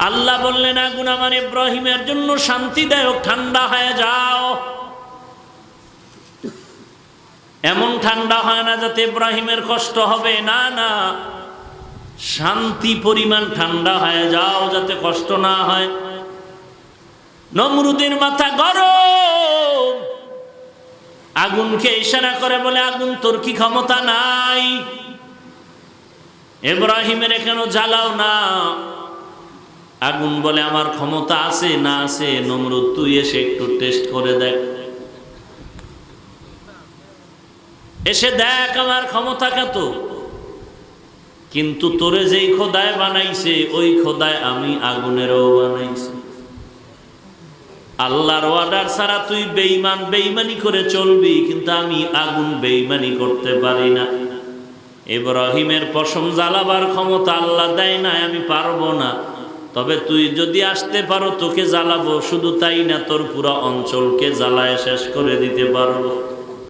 আল্লাহ বললেন আগুন আমার ইব্রাহিমের জন্য শান্তিদায়ক, ঠান্ডা হয়ে যাও। এমন ঠান্ডা হয় না যাতে ইব্রাহিমের কষ্ট হবে, না না, শান্তি পরিমাণ ঠান্ডা হয়ে যাও যাতে কষ্ট না হয়। নমরুদের মাথা গরম, আগুনকে ইশারা করে বলে আগুন তোর কি ক্ষমতা নাই? ইব্রাহিমের কেন জ্বালাও না? আগুন বলে আমার ক্ষমতা আছে, না আছে নমরুদ তুই এসে একটু টেস্ট করে দেখ, এসে দেখ আমার ক্ষমতা কত। কিন্তু তোরে যেই খোদায় বানাইছে ওই খোদায় আমি আগুনেরও বানাইছি। আল্লাহর অর্ডার ছাড়া তুই বেঈমান, বেঈমানি করে চলবি, কিন্তু আমি আগুন বেঈমানি করতে পারি না। ইব্রাহিমের পশম জ্বালাবার ক্ষমতা আল্লাহ দেয় না, আমি পারবো না, তবে তুই যদি আসতে পারো তোকে জ্বালাবো, শুধু তাই না তোর পুরো অঞ্চলকে জ্বালায় শেষ করে দিতে পারবো।